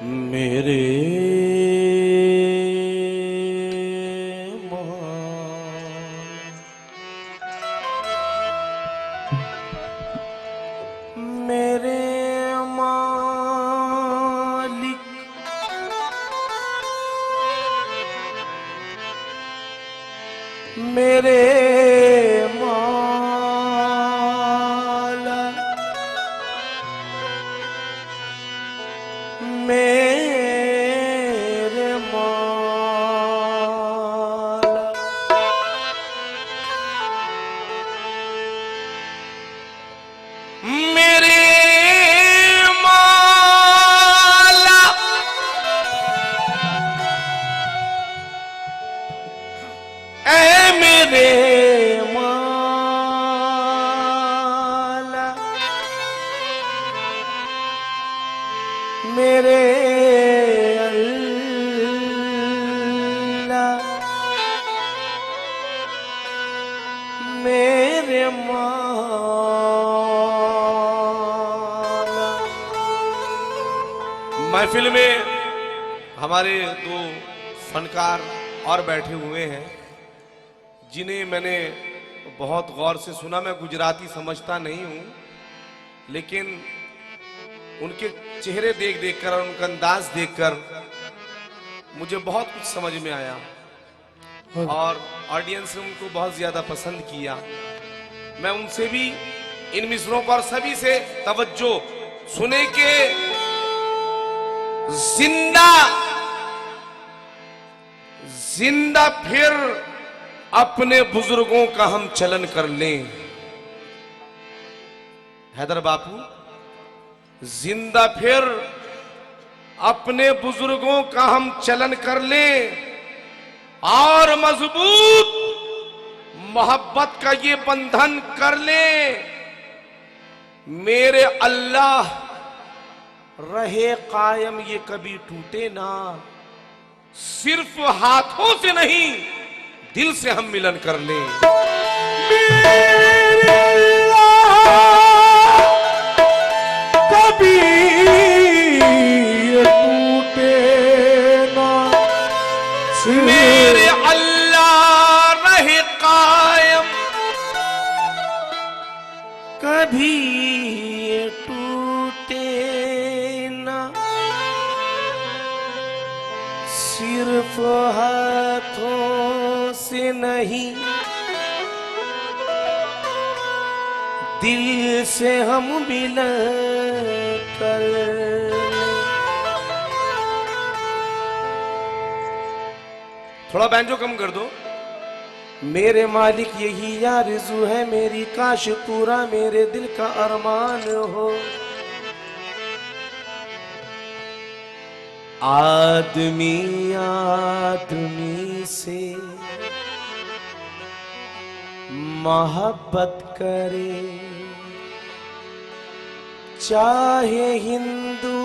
मेरे मेरे मालिक मेरे माला मेरे माला मेरे माला ऐ मेरे माला मेरे अल्लाह मेरे माला। महफिल में हमारे दो फनकार और बैठे हुए हैं जिन्हें मैंने बहुत गौर से सुना। मैं गुजराती समझता नहीं हूं, लेकिन उनके चेहरे देख देखकर और उनका अंदाज देखकर मुझे बहुत कुछ समझ में आया और ऑडियंस ने उनको बहुत ज्यादा पसंद किया। मैं उनसे भी इन मिसरों को और सभी से तवज्जो सुने के जिंदा फिर अपने बुजुर्गों का हम चलन कर लें। हैदर बापू, जिंदा फिर अपने बुजुर्गों का हम चलन कर लें और मजबूत मोहब्बत का ये बंधन कर लें। मेरे अल्लाह रहे कायम, ये कभी टूटे ना। सिर्फ हाथों से नहीं, दिल से हम मिलन कर लें। मेरे अल्लाह कभी टूटे ना। मेरे अल्लाह रहे कायम, कभी टूटे ना। सिर्फ हाथों से नहीं, दिल से हम मिलन कर। थोड़ा बैंजो कम कर दो। मेरे मालिक यही आरज़ू है मेरी, काश पूरा मेरे दिल का अरमान हो। आदमी आदमी से मोहब्बत करे, चाहे हिंदू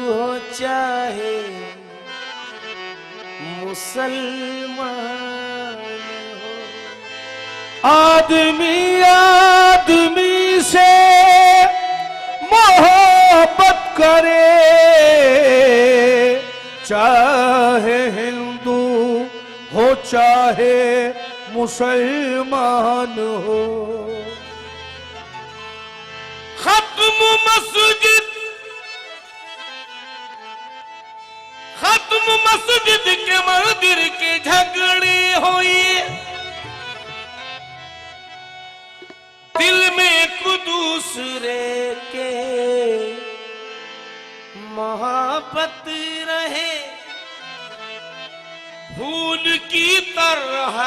हो चाहे मुसलमान हो। आदमी आदमी से मोहब्बत करे, चाहे हिंदू हो चाहे मुसलमान हो। खत्म मस्जिद के मंदिर के झगड़े हुए, दिल में एक दूसरे के मोहब्बत रहे। फूल की तरह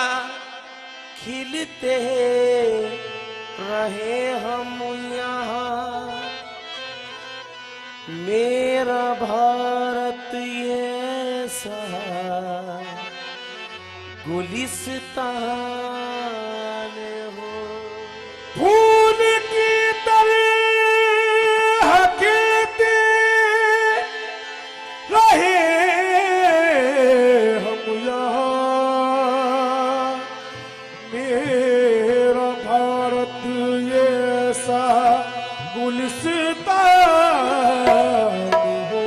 खिलते रहे हम यहाँ। मेरा भारत ये सा गुलिस्तान हो। फूल की तरह खिलते रहे हम यहाँ। मेरा भारत ये सा गुलिस्तान हो।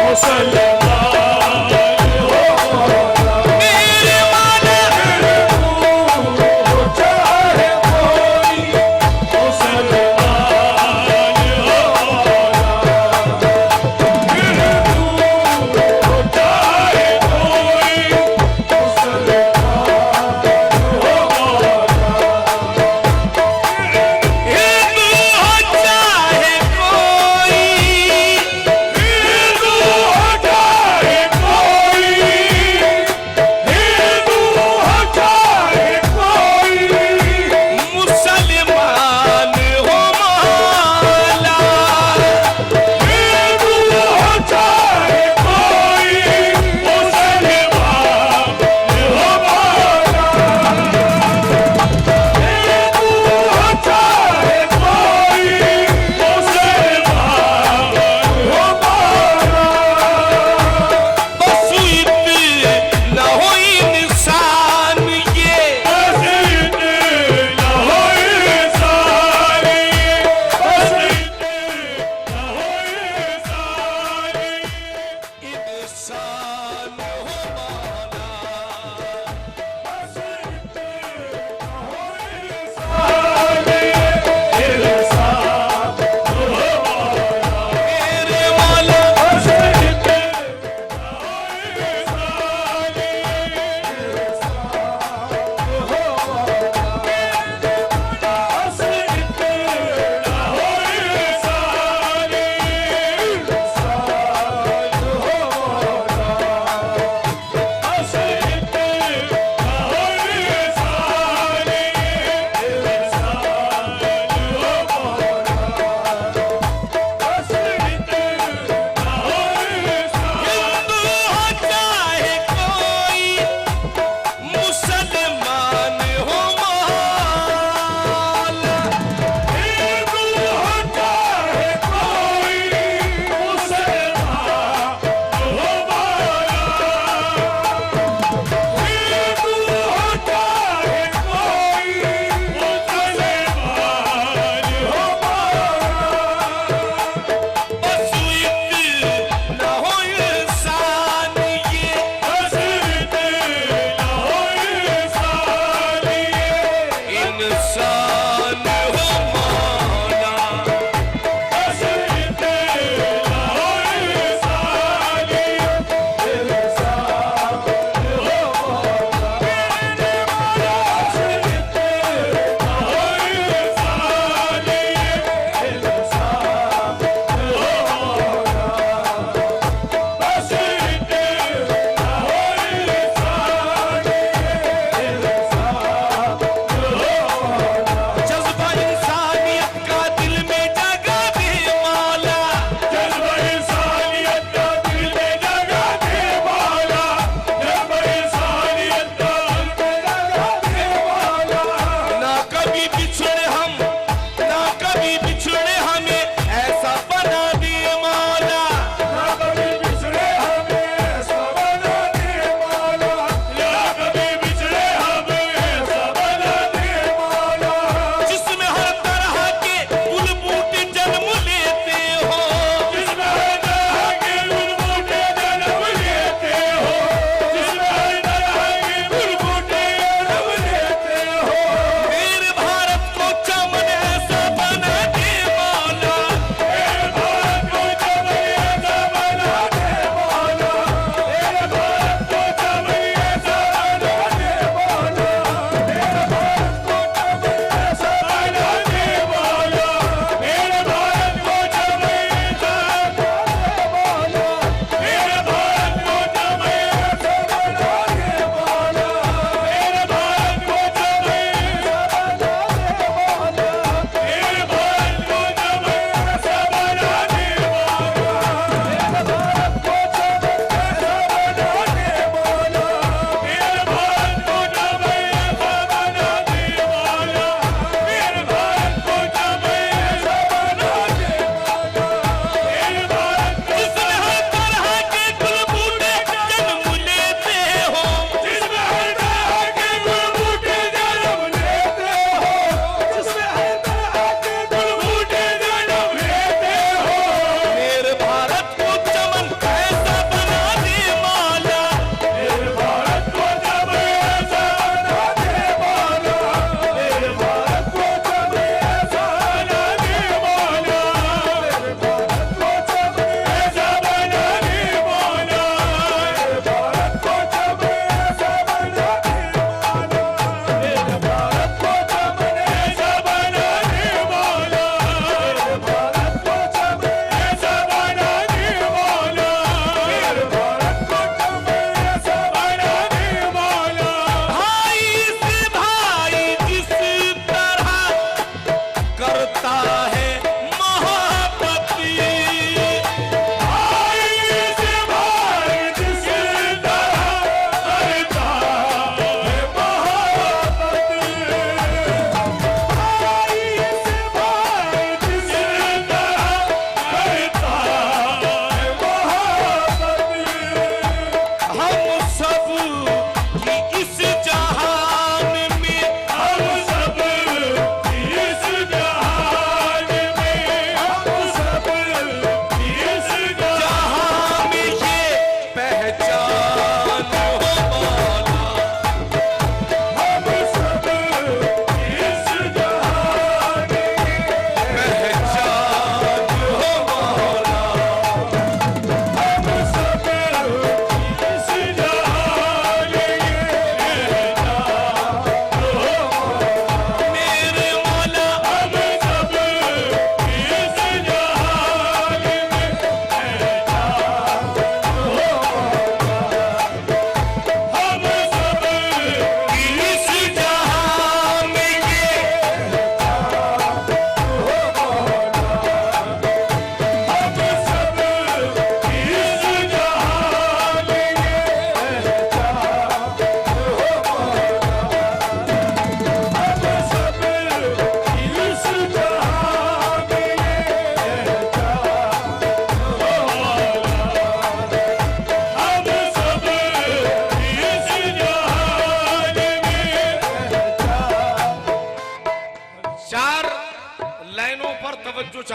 मुसलमान हो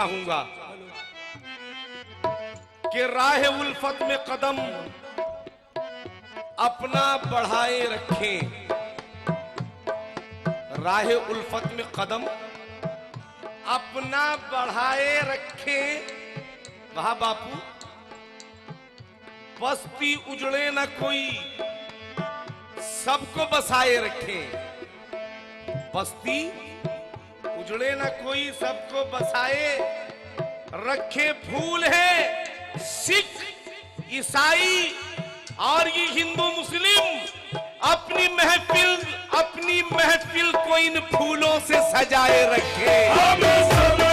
चाहूंगा कि राह उल्फत में कदम अपना बढ़ाए रखें, राह उल्फत में कदम अपना बढ़ाए रखें। कहा बापू, बस्ती उजड़े न कोई, सबको बसाए रखें। बस्ती उजड़े न कोई, सबको बसाए रखे। फूल है सिख ईसाई और ये हिंदू मुस्लिम, अपनी महफिल को इन फूलों से सजाए रखे। हम सब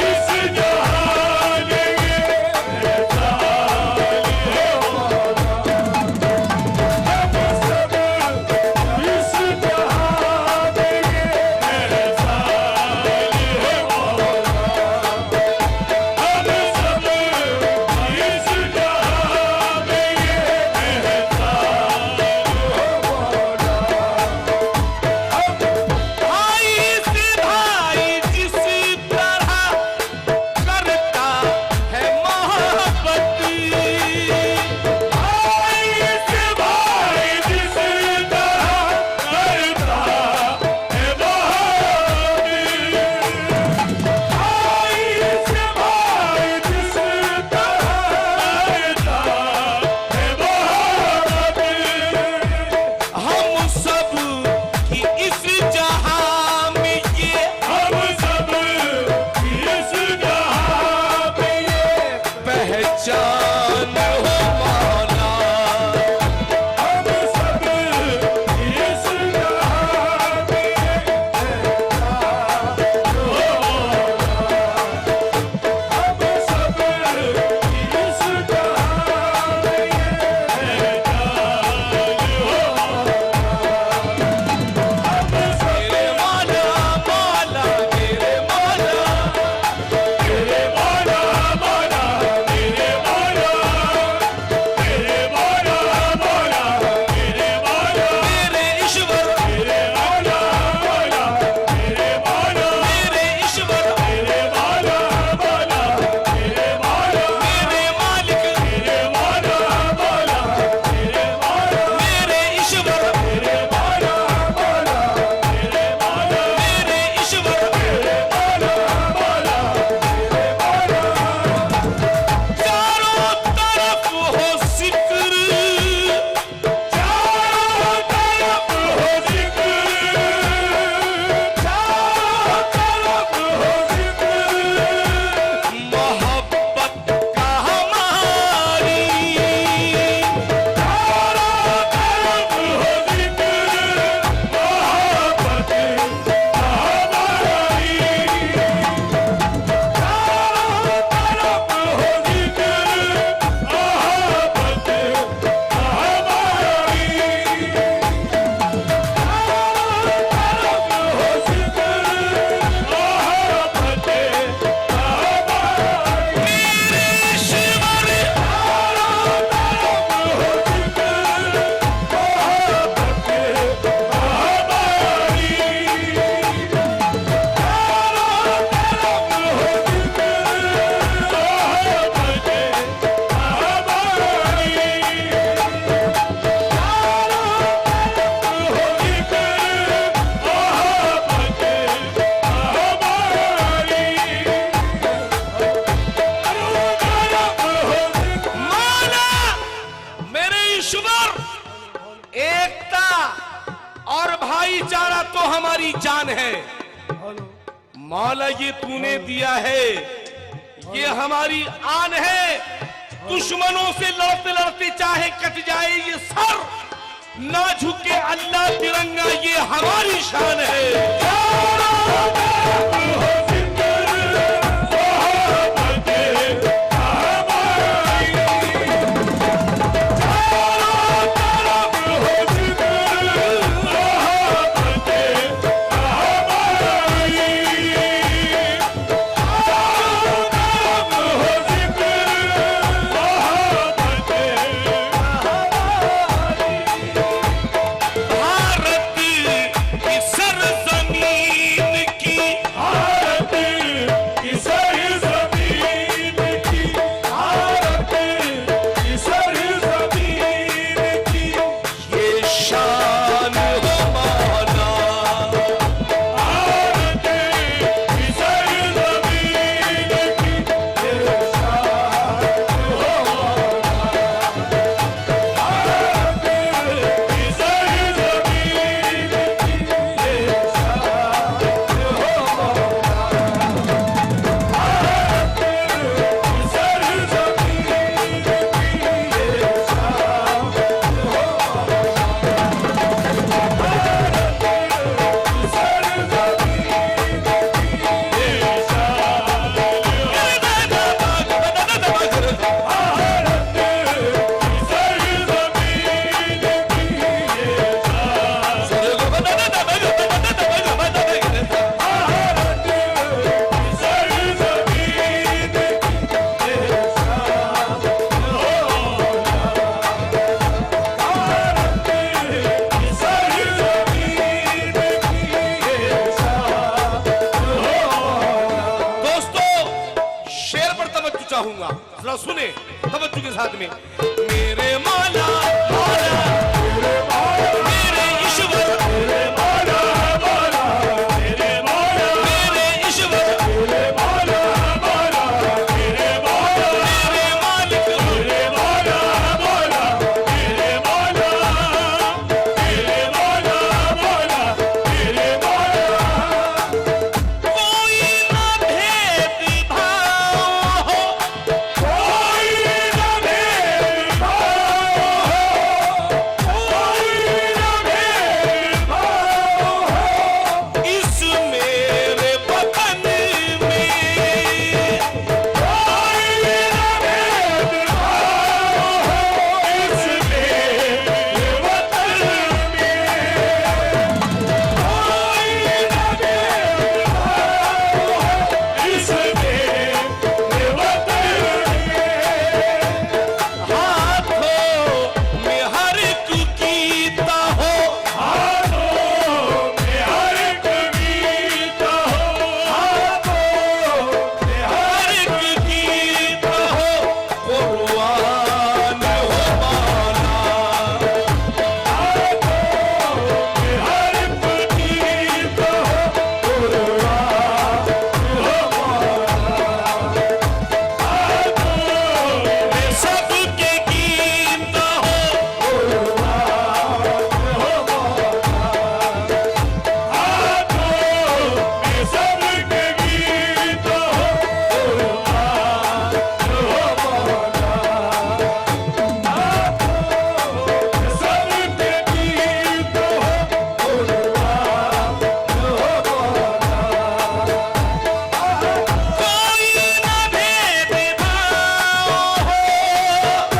इस जहान हमारी जान है। मौला ये तूने दिया है, ये हमारी आन है। दुश्मनों से लड़ते लड़ते चाहे कट जाए ये सर, ना झुके अल्लाह तिरंगा, ये हमारी शान है। भारत की सरजमीन की जरा सुने तवज्जो के साथ में। मेरे मौला मौला मेरे ईश्वर मेरे मौला मौला मेरे मौला मेरे ईश्वर मेरे मौला मौला मेरे मौला मेरे मालिक मेरे मौला मौला मेरे मौला मेरे मौला मौला मेरे मौला। कोई ना भेद भाव हो कोई ना भेद भाव हो कोई ना भेद भाव हो इस मेरे वतन में कोई ना भेद भाव हो इस मेरे वतन में कोई ना भेद भाव हो इस मेरे वतन में। हाथों में हर एक गीता हो हाथों में हर एक गीता हो हाथों में हर एक गीता हो कुर्बान हो माना हाथों में हर एक गीता हो कुर्बान हो माना हाथों में सबके गीत हो कुर्बान हो माना हाथों में सबके गीत हो कुर्बान हो माना हाथों में सबके गीत हो कोई ना भेद भाव हो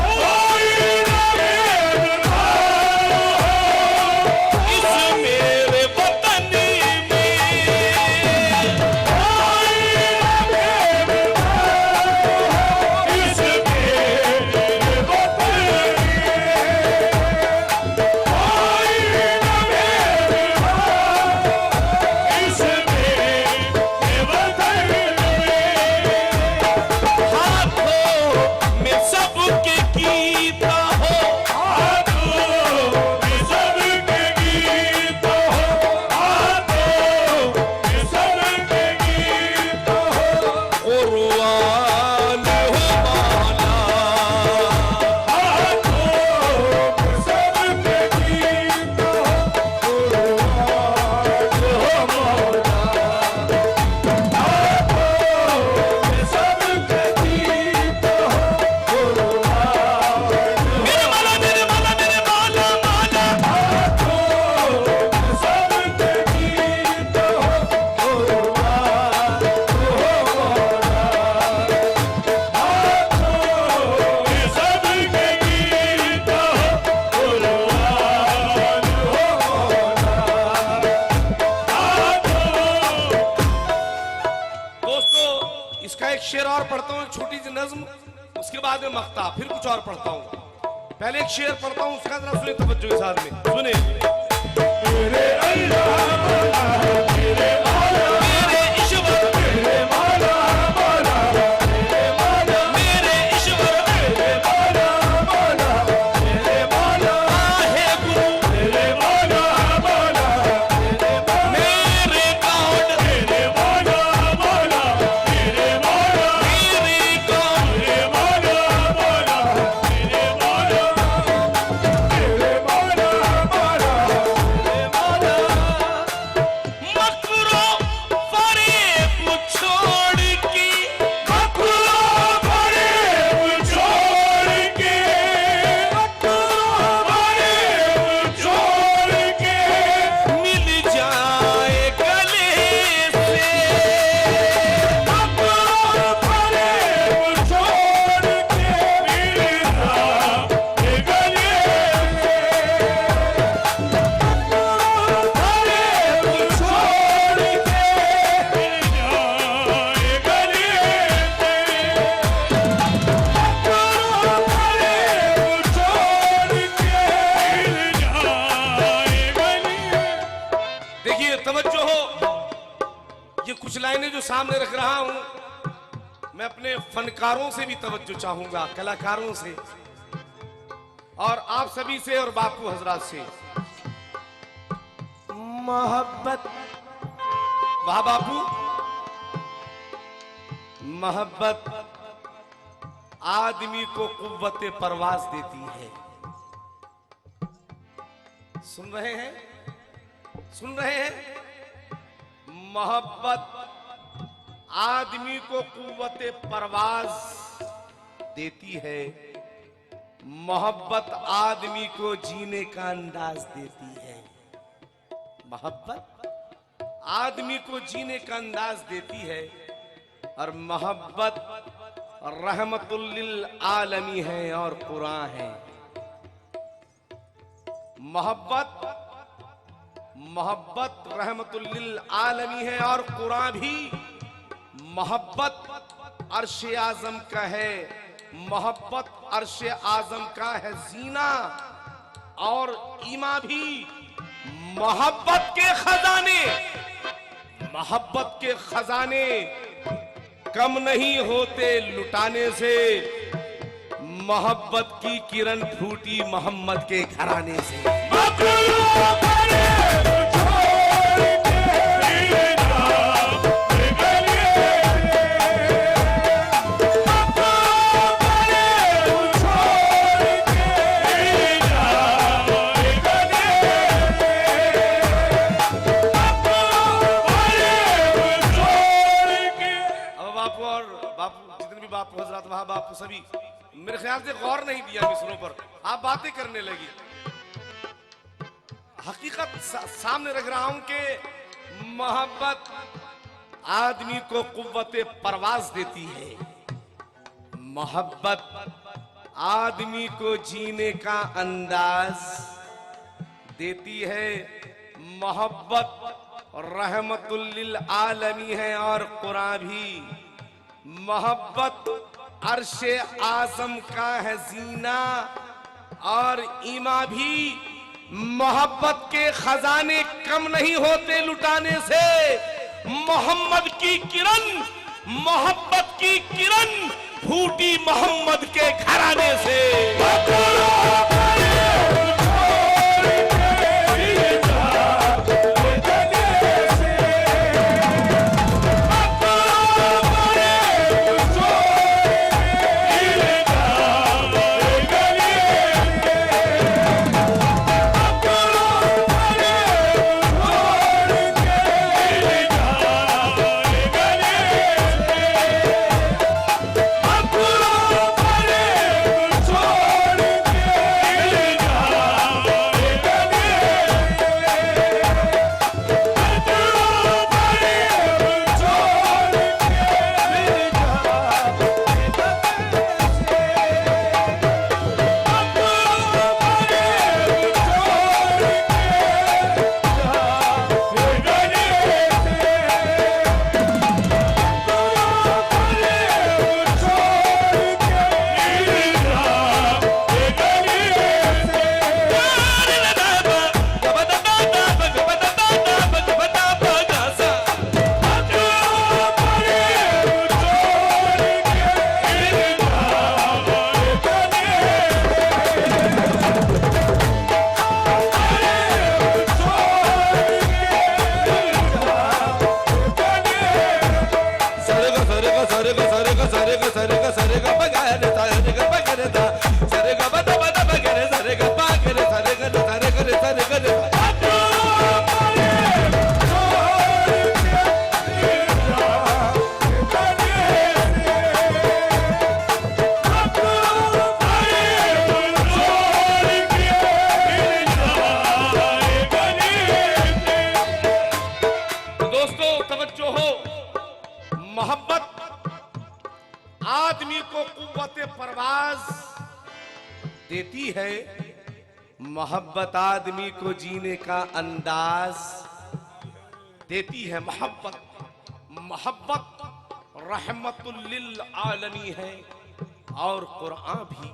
कोई ना भेद भाव हो इस मेरे वतन में कोई ना भेद भाव हो इस मेरे वतन में कोई ना भेद भाव इस मेरे वतन में। हाथों में सबके गीता हो हाथों में सबके गीता हो हाथों में सबके गीता हो कुर्बान हो माना हाथों में सबके गीता हो कुर्बान हो माना मेरे मौला मेरे मौला मेरे मौला मौला हाथों में सबके गीत हो कुर्बान हो माना हाथों में सबके गीत हो कुर्बान हो माना। दोस्तों इसका एक शेर और पढ़ता हूँ, एक छोटी सी नज्म, उसके बाद में मक्ता, फिर कुछ और पढ़ता हूँ। पहले एक शेर पढ़ता हूँ, उसका जरा सुनिए तवज्जो के साथ में। सुने मेरे अल्लाह मौला मेरे मौला मेरे ईश्वर मेरे मौला मौला मेरे मौला मेरे ईश्वर मेरे मौला मौला मेरे मौला आहे गुरु मेरे मौला मौला मेरे मौला मेरे गॉड मेरे मौला मौला मेरे मौला मेरे गॉड मेरे मौला मौला मेरे मौला मेरे मौला मौला मेरे मौला। मकरो फरेब छोड़ के मकरो फरेब छोड़ के मकरो फरेब छोड़ के मिल जाए गले से मकरो फरेब छोड़ के मिल जाए गले से फरेब छोड़ के मिल जाए गले से फरेब छोड़ के मिल जाए गले। देखिए तवज्जो हो, ये कुछ लाइनें जो सामने रख रहा हूं मैं अपने फनकारों से भी तवज्जो चाहूंगा, कलाकारों से और आप सभी से और बापू हजरात से। मोहब्बत, वाह बापू, मोहब्बत आदमी को कुव्वत परवाज देती है। सुन रहे हैं, सुन रहे हैं? मोहब्बत आदमी को कुव्वत परवाज देती है। मोहब्बत आदमी को जीने का अंदाज देती है। मोहब्बत आदमी को जीने का अंदाज देती है और मोहब्बत रहमतुल लिल आलमी है और कुरान है। मोहब्बत रहमतुल लिल आलमी है और कुरान भी। मोहब्बत अर्श आजम का है, मोहब्बत अर्श आजम का है जीना और ईमा भी। मोहब्बत के खजाने, मोहब्बत के खजाने कम नहीं होते लुटाने से। मोहब्बत की किरण फूटी मोहम्मद के घराने से। वहां बापू सभी मेरे ख्याल से गौर नहीं दिया मिसरों पर, आप बातें करने लगी। हकीकत सामने रख रहा हूं कि मोहब्बत आदमी को कुव्वत परवाज देती है। मोहब्बत आदमी को जीने का अंदाज देती है। मोहब्बत रहमतुल लिल आलमी है और कुरान भी। मोहब्बत अर्शे आजम का है जीना और ईमा भी। मोहब्बत के खजाने कम नहीं होते लुटाने से। मोहम्मद की किरण, मोहब्बत की किरण फूटी मोहम्मद के घराने से। देती है। मोहब्बत आदमी को जीने का अंदाज देती है। मोहब्बत रहमतुल लिल आलमी है और कुरान भी।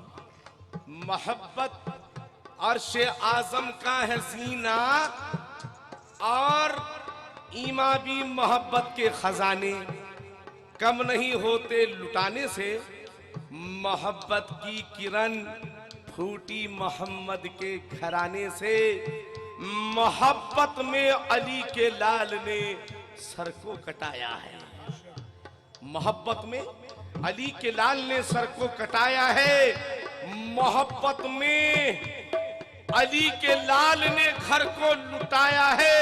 मोहब्बत अर्श आजम का है सीना और ईमा भी। मोहब्बत के खजाने कम नहीं होते लुटाने से, मोहब्बत की किरण फूटी मोहम्मद के घराने से। मोहब्बत में अली के लाल ने सर को कटाया है, मोहब्बत में अली के लाल ने सर को कटाया है। मोहब्बत में अली के लाल ने घर को लुटाया है।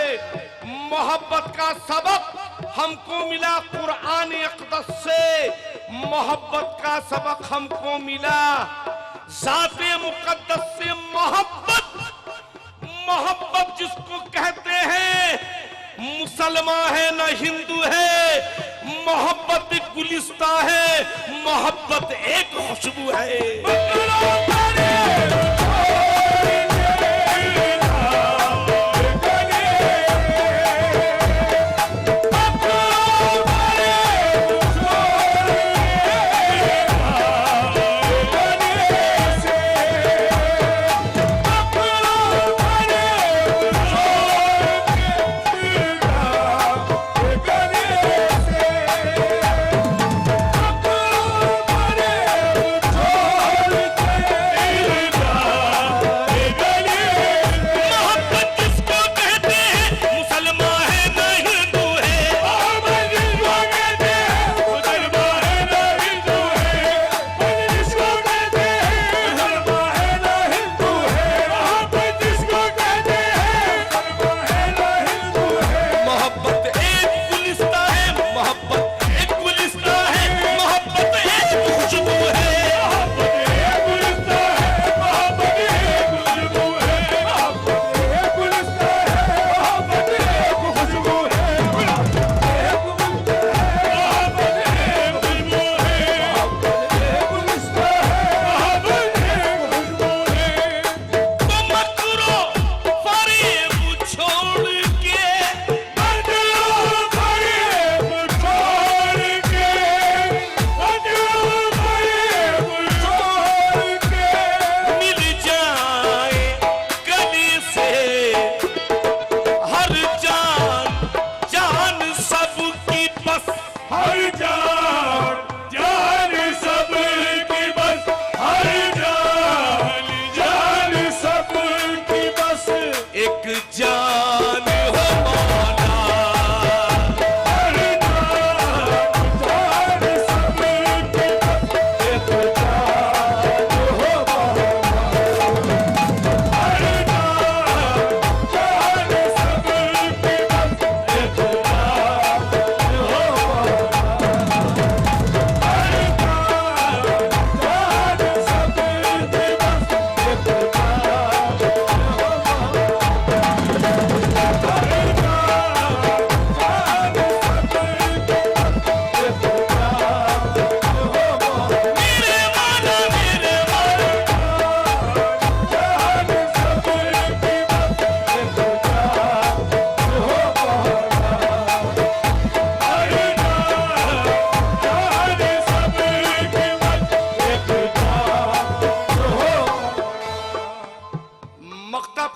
मोहब्बत का सबक हमको मिला कुरान अक़दस से, मोहब्बत का सबक हमको मिला ज़ाते मुक़द्दस से। मोहब्बत, मोहब्बत जिसको कहते हैं, मुसलमान है न हिंदू है, मोहब्बत एक गुलिस्ता है, मोहब्बत एक खुशबू है।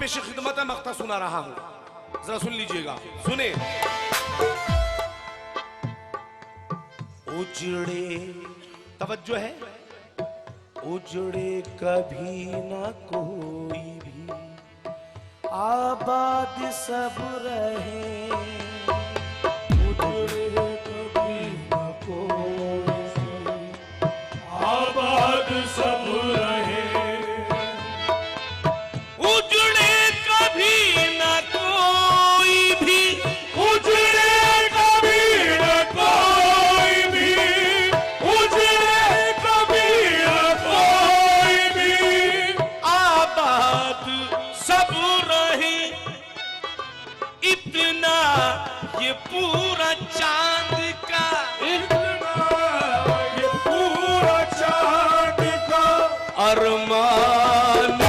पेश खिदमत है, मख्ता सुना रहा हूं, जरा सुन लीजिएगा, सुने। उजड़े, तवज्जो है, उजड़े कभी ना कोई भी, आबाद सब रहे। उजड़े कभी ना कोई भी, आबाद सब रहे। उजड़े कभी ना कोई भी, उजड़े कभी ना कोई भी, उजड़े कभी ना कोई भी, आबाद सब रहे। इतना ये पूरा चांद का, इतना ये पूरा चांद का अरमान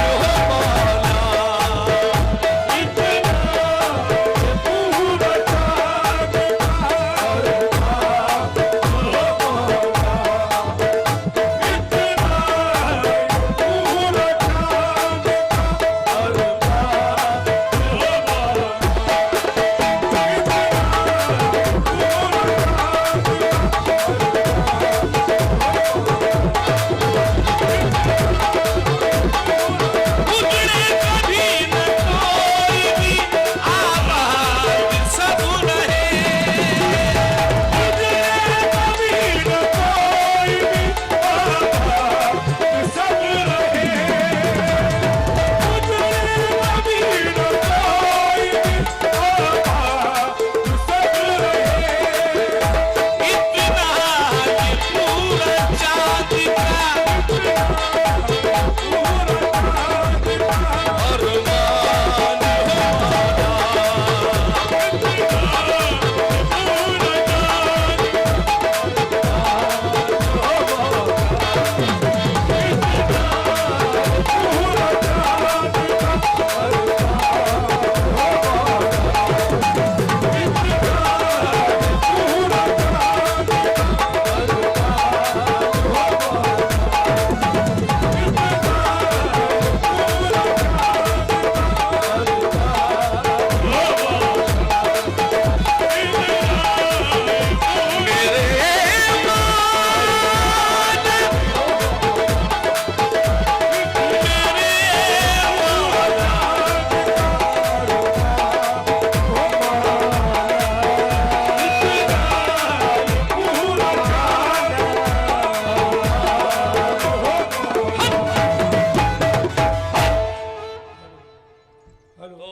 तो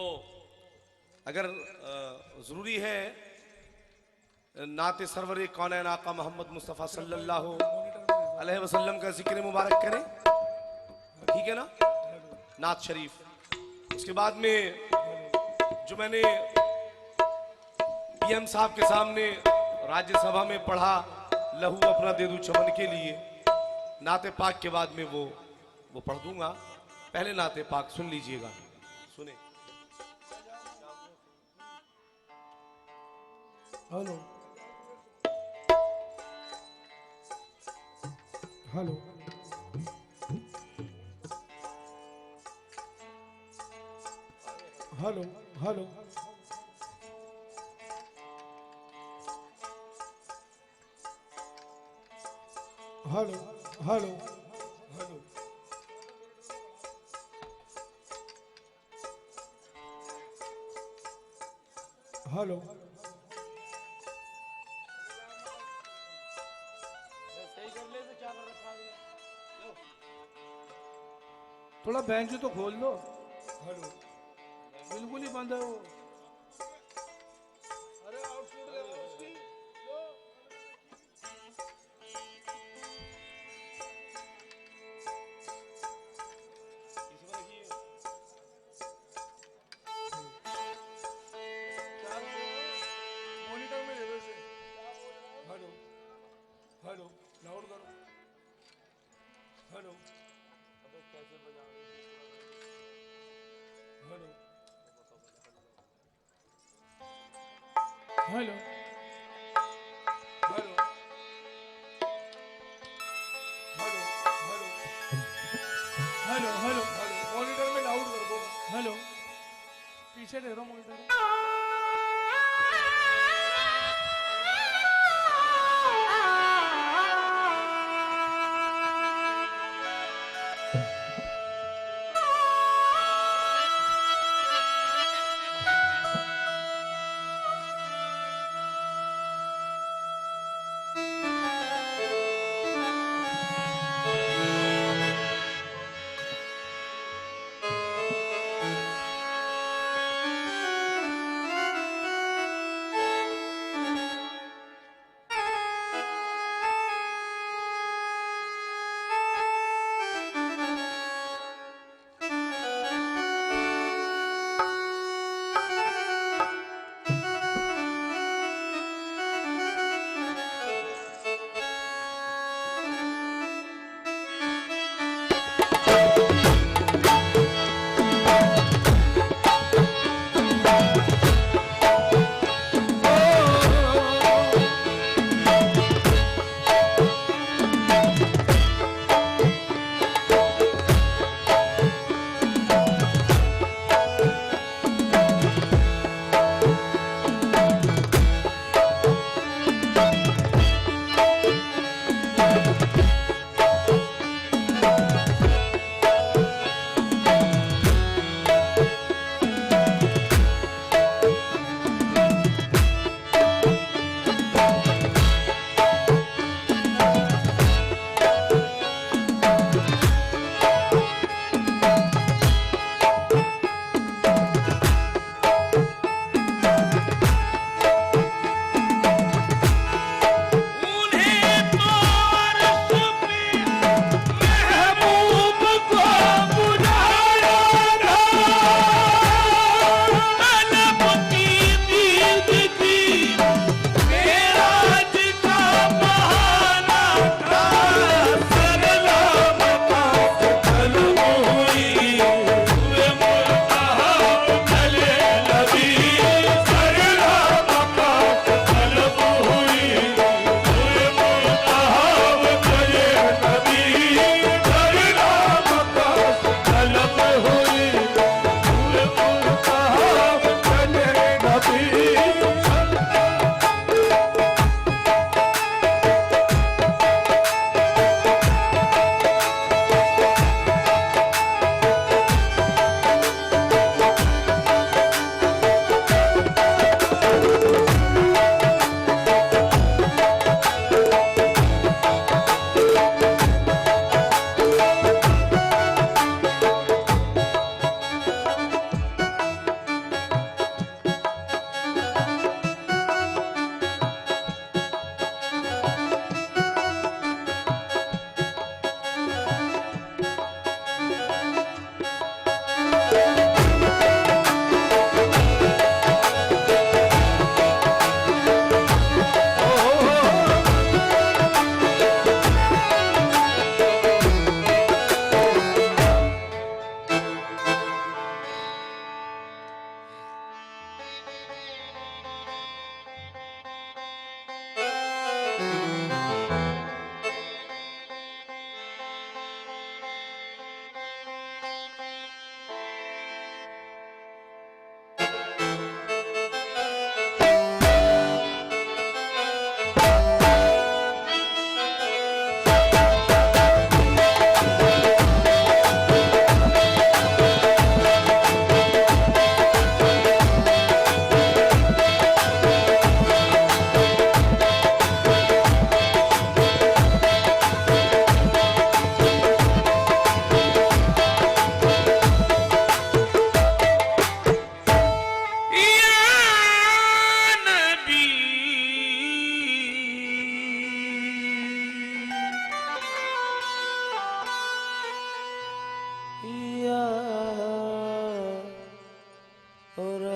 अगर जरूरी है नाते सरवर कौनैन आका मोहम्मद मुस्तफ़ा सल्लल्लाहु अलैहि वसल्लम का जिक्र मुबारक करें, ठीक है ना, नात शरीफ। उसके बाद में जो मैंने पीएम साहब के सामने राज्यसभा में पढ़ा, लहू अपना दे दूं चमन के लिए, नाते पाक के बाद में वो पढ़ दूंगा। पहले नाते पाक सुन लीजिएगा, सुने। Hello hello hello hello hello hello hello hello थोड़ा बेंच तो खोल दो। हेलो बिल्कुल ही बंद है वो। अरे आउटपुट दे दो उसकी। मॉनिटर में दे दो इसे। हेलो हेलो लाउड करो। Hello hello hello hello hello hello hello hello monitor में लाउड कर दो। हेलो पीछे दे रहा मॉनिटर।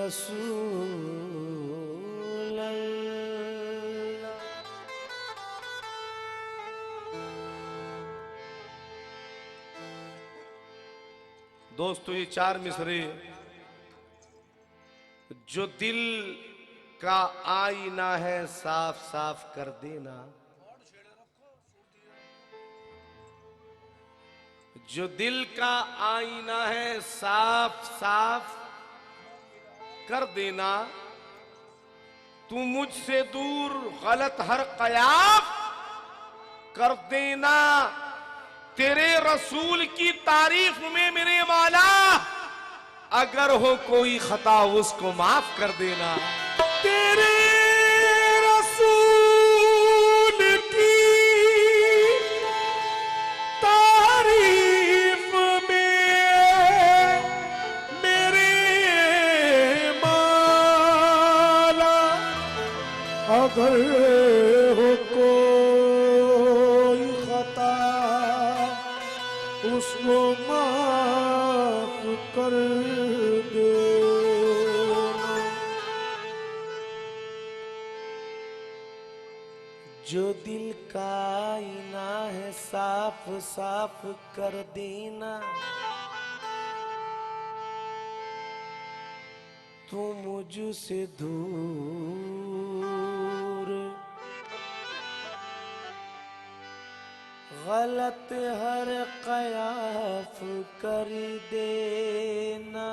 रसूल अल्लाह। दोस्तों ये चार मिसरे जो दिल का आईना है साफ साफ कर देना, जो दिल का आईना है साफ साफ कर देना, तू मुझसे दूर गलत हर कयास कर देना, तेरे रसूल की तारीफ में मेरे मौला अगर हो कोई खता उसको माफ कर देना। तेरे रसूल की तारीफ में मेरे मौला अगर हो कोई खता उसको माफ कर दे। जो दिल का आईना है साफ साफ कर देना, तू मुझसे दूर गलत हर कयास कर देना,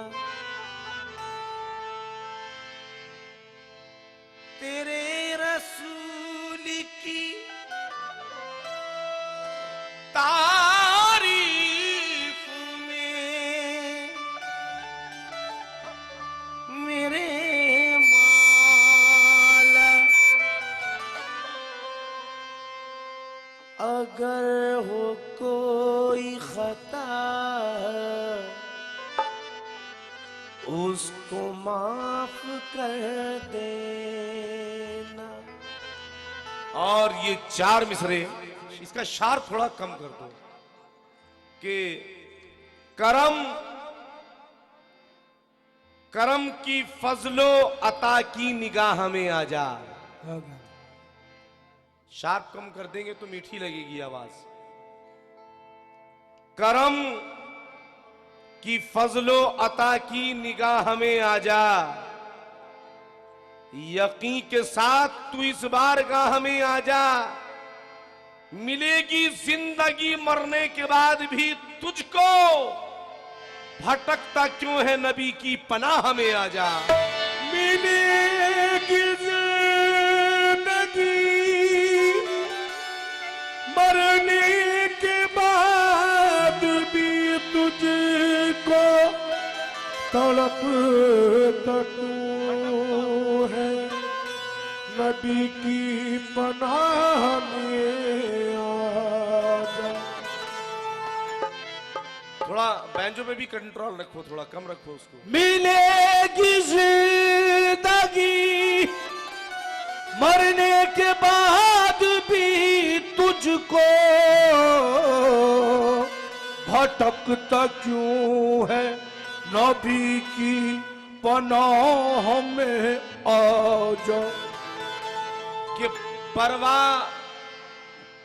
तेरे रसूल की तारीफ में मेरे मौला अगर हो कोई खता उसको माफ कर देना। और ये चार मिसरे, इसका शार थोड़ा कम कर दो कि करम करम की फजलो अता की निगाह में आ जा। शार्प कम कर देंगे तो मीठी लगेगी आवाज। करम की फजलो अता की निगाह में आ जा, यकीन के साथ तू इस बारगाह में आ जा, मिलेगी जिंदगी मरने के बाद भी तुझको, भटकता क्यों है नबी की पनाह में आ जा। मिलेगी जिंदगी मरने के बाद भी तुझको, तड़प तक है नबी की पनाह में आ जा। थोड़ा बैंजो में भी कंट्रोल रखो, थोड़ा कम रखो उसको। मिलेगी जिंदगी मरने के बाद भी तुझको, भटकता क्यों है नबी की पनाह में आ जा। कि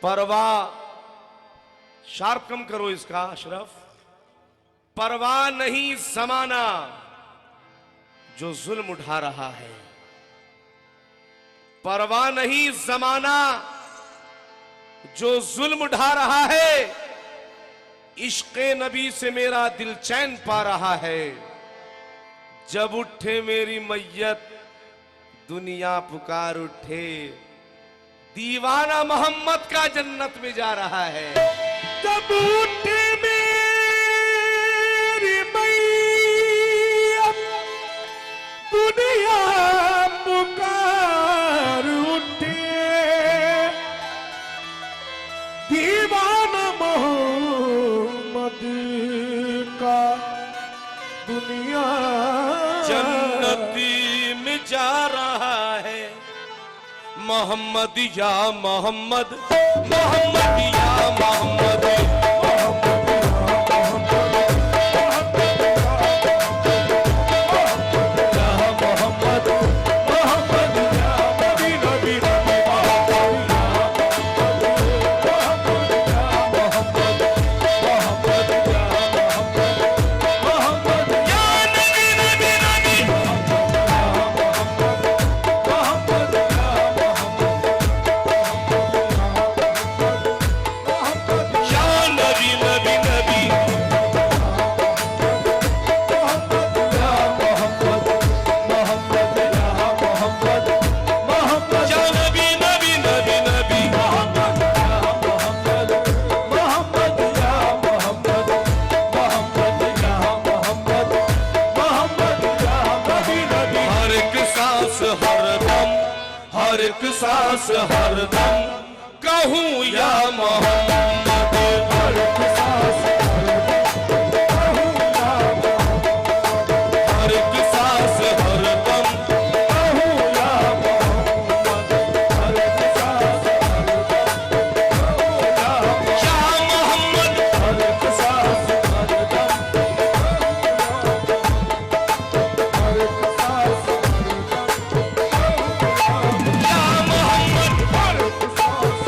परवाह शार्प कम करो इसका अशरफ। परवाह नहीं जमाना जो जुल्म उठा रहा है, परवाह नहीं जमाना जो जुल्म उठा रहा है, इश्क़े नबी से मेरा दिल चैन पा रहा है। जब उठे मेरी मैयत दुनिया पुकार उठे, दीवाना मोहम्मद का जन्नत में जा रहा है। जब उठे मेरी मैयत दुनिया पुकार उठे, दीवाना मोहम्मद का दुनिया जन्नती में जा रहा है। मोहम्मद या मोहम्मद, मोहम्मद या मोहम्मद, हर एक सांस हर दम कहूँ या मोहम्मद, हर एक सांस हर एक सांस हर दम कहूँ या मोहम्मद, हर एक सांस या मोहम्मद, हर एक सांस हर दम हर एक सांस या मोहम्मद, हर एक सांस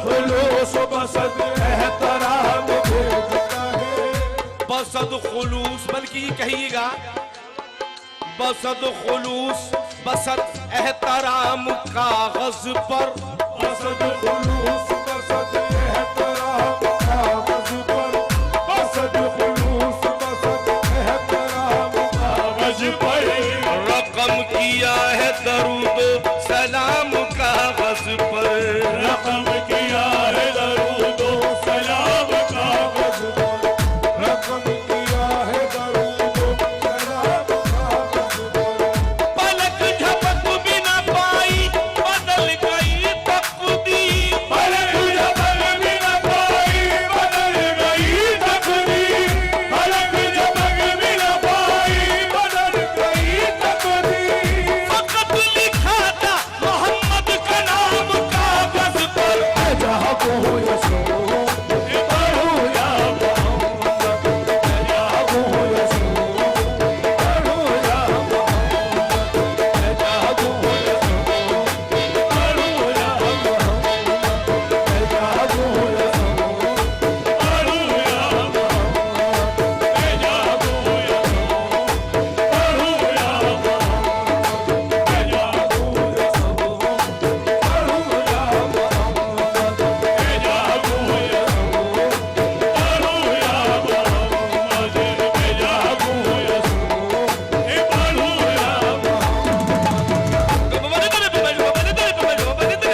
खुलूस बसद एहतराम भेजता है। बसद खुलूस, बल्कि ये कहिएगा बसद खुलूस बसद एहतराम कागज पर, बसद खुलूस बसद एहतराम कागज पर, बसद खुलूस बसद एहतराम कागज पर। रकम किया है दरूद सलाम कागज पर, रकम किया है दरूद सलाम कागज पर, रकम किया है दरूद सलाम कागज पर। पलक झपक भी न पाई बदल गई तकदीर, पलक झपक भी न पाई बदल गई तकदीर, पलक झपक भी न पाई बदल गई तकदीर। फकत लिखा था मोहम्मद का नाम कागज पर। जहाँ को हो यसो पढ़ो या मोहम्मद, जहाँ को हो यसो पढ़ो या मोहम्मद, जहाँ को हो यसो पढ़ो या मोहम्मद, जहाँ को हो यसो पढ़ो या मोहम्मद, जहाँ को हो यसो पढ़ो या मोहम्मद, जहाँ को हो यसो पढ़ो या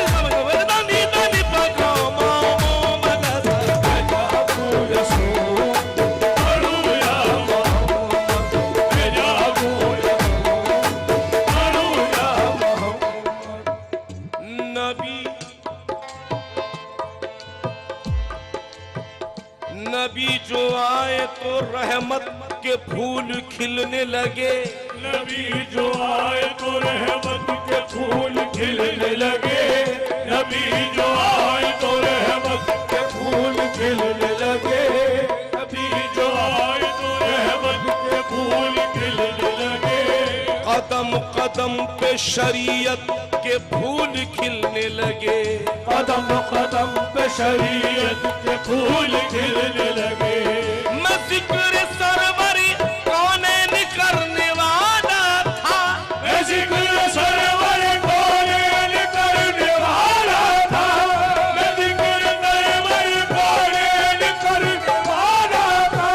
नबी जो आए तो रहमत के फूल खिलने लगे, नबी जो आए तो रहमत के फूल खिलने लगे, नबी जो आए तो रहमत के फूल खिलने लगे, नबी जो आए तो रहमत के फूल खिलने लगे। कदम कदम पे शरीयत के फूल खिलने लगे, कदम कदम पे शरीयत के फूल खिलने लगे। मैं जिक्र सरवरी कौनैन करने वाला था, मैं जिक्र सरवर कौनैन करने वाला था, मैं जिक्र सरवर कौनैन करने वाला था।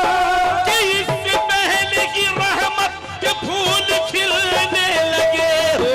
कि इससे पहले की रहमत के फूल खिलने लगे हो।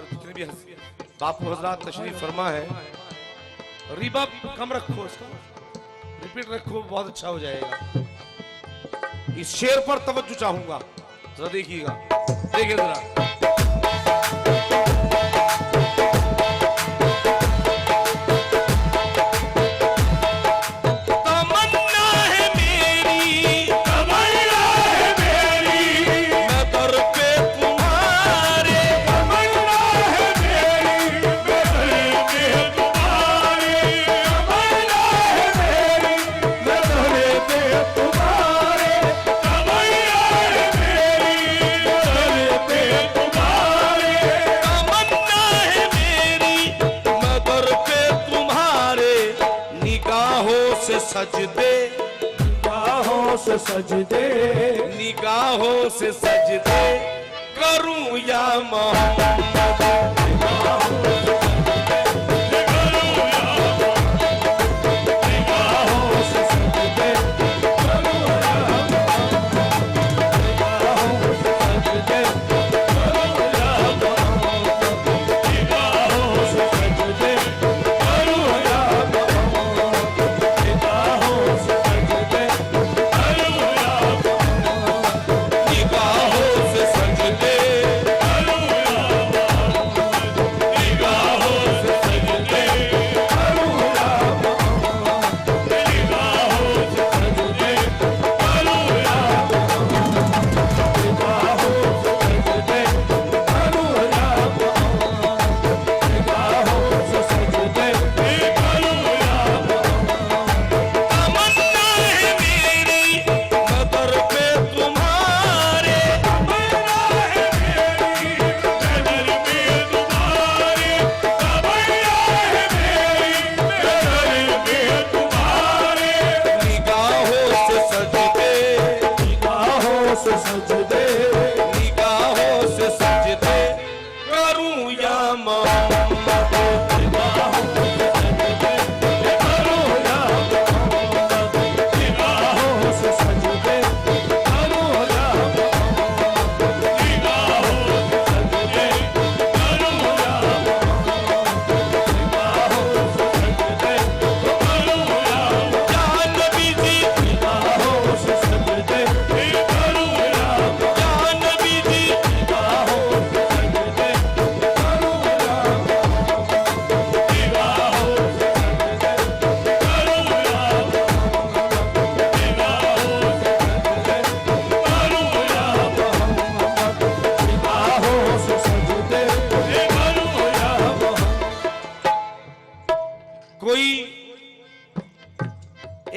और जितने भी बापू हजरात तशरीफ फरमा है, रिबा कम रखो, इसका रिपीट रखो, बहुत अच्छा हो जाएगा। इस शेर पर तवज्जो चाहूंगा, जरा देखिएगा, देखिए जरा। सजदे, निगाहों से सजदे, निगाहों से सजदे करूं या मोहम्मद,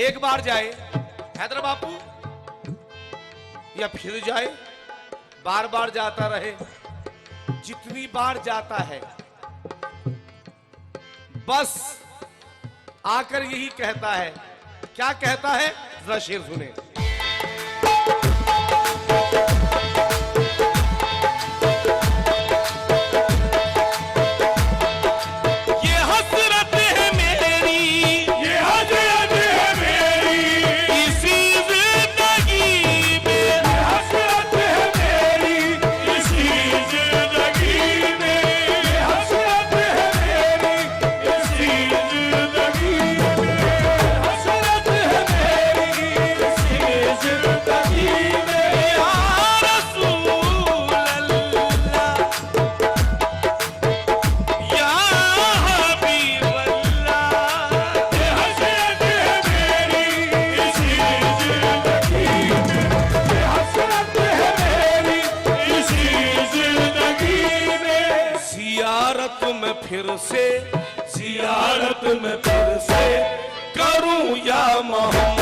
एक बार जाए हैदर बापू या फिर जाए, बार बार जाता रहे, जितनी बार जाता है बस आकर यही कहता है। क्या कहता है, जरा शेर सुने। जियारत में फिर से करूं या मोहम्मद,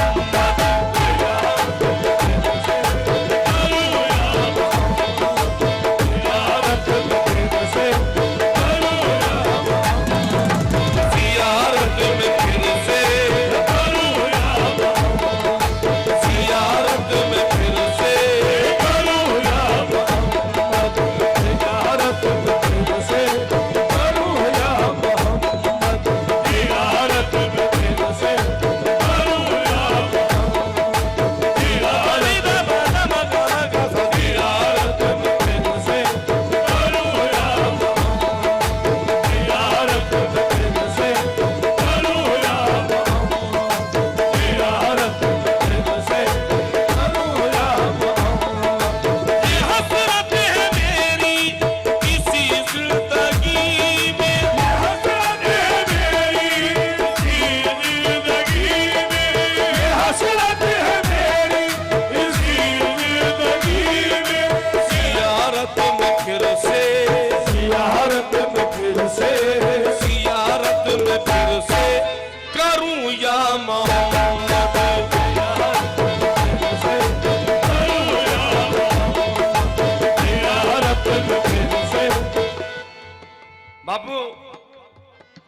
बापू,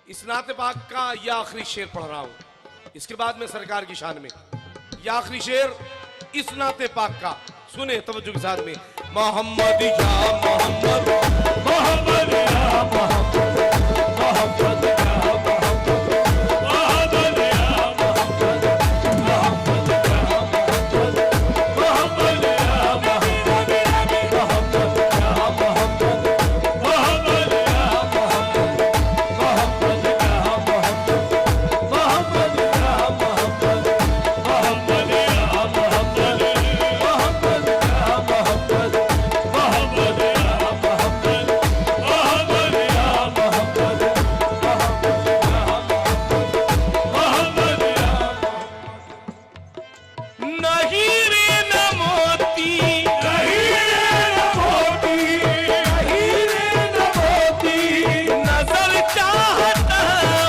इस नाते पाक का यह आखिरी शेर पढ़ रहा हूं, इसके बाद में सरकार की शान में। यह आखिरी शेर इस नाते पाक का, सुने तवज्जो के साथ में। मोहम्मद या मोहम्मद, मोहम्मद या मोहम्मद, मोहम्मद या मोहम्मद, मोहम्मद या मोहम्मद, मोहम्मद या मोहम्मद, मोहम्मद या मोहम्मद, मोहम्मद या मोहम्मद, मोहम्मद या मोहम्मद, मोहम्मद या मोहम्मद, मोहम्मद या मोहम्मद, मोहम्मद या मोहम्मद, मोहम्मद या मोहम्मद, मोहम्मद या मोहम्मद, मोहम्मद या मोहम्मद, मोहम्मद या नहीं रे न मोती, नहीं रे न मोती, नहीं रे न मोती, नजर चाहता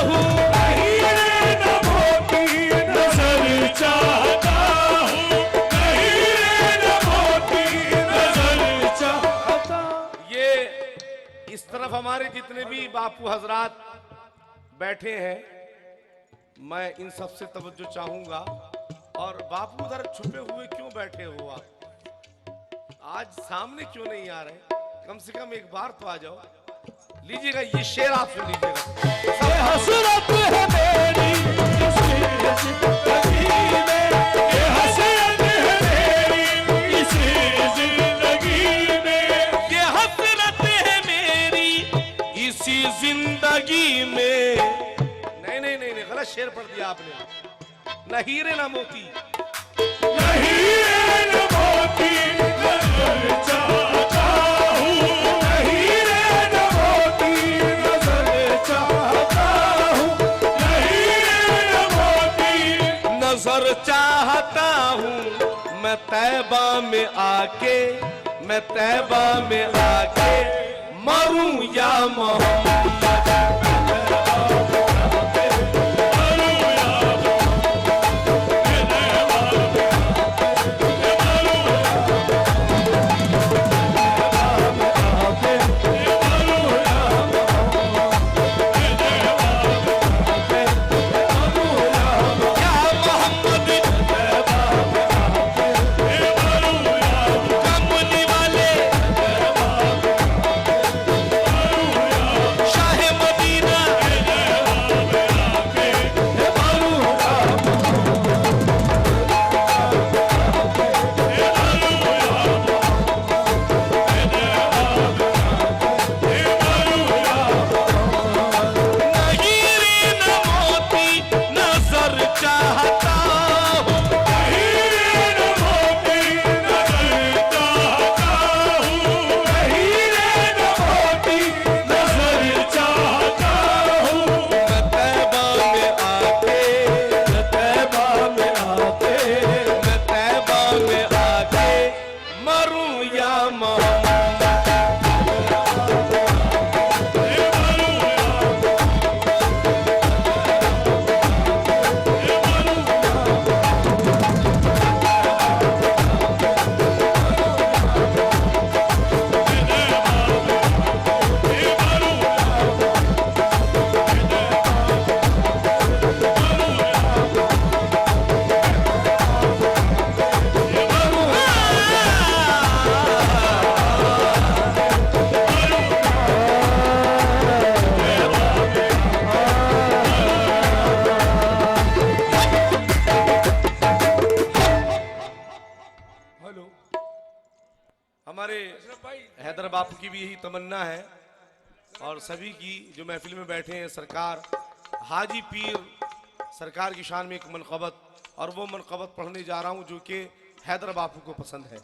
हूँ, नहीं रे न मोती, नजर चाहता हूँ, नहीं रे न मोती, नजर चाहता। ये इस तरफ हमारे जितने भी बापू हजरात बैठे हैं, मैं इन सब से तवज्जो चाहूंगा। और बापू उधर छुपे हुए क्यों बैठे हो आप? आज सामने क्यों नहीं आ रहे? कम से कम एक बार तो आ जाओ। लीजिएगा ये शेर, आप सुन लीजिएगा। ये हसरत है मेरी इसी जिंदगी में, ये हसरत है मेरी इसी जिंदगी में, ये हसरत है मेरी इसी जिंदगी में। नहीं नहीं नहीं नहीं, गलत शेर पढ़ दिया आपने। न हीरे न मोती, नहीं रे न मोती, नजर चाहता हूँ, नहीं रे न मोती, नजर चाहता हूँ, नहीं रे न मोती, नजर चाहता हूँ मैं तैबा में आके, मैं तैबा में आके मरूं या मोहम्मद। कमली वाले शाहे मदीना, नहीं रे न मोती, नजर चाहता हूँ, नहीं रे न मोती, नजर चाहता हूँ, नहीं रे न मोती, नजर चाहता हूँ, मैं तैबा में आके, तैबा में आके, मैं तैबा में आके मरूं या मोहम्मद। हेलो हमारे हैदर बापू की भी यही तमन्ना है, और सभी की जो महफिल में बैठे हैं। सरकार हाजी पीर सरकार की शान में एक मनक़बत, और वो मनक़बत पढ़ने जा रहा हूं जो कि हैदर बापू को पसंद है।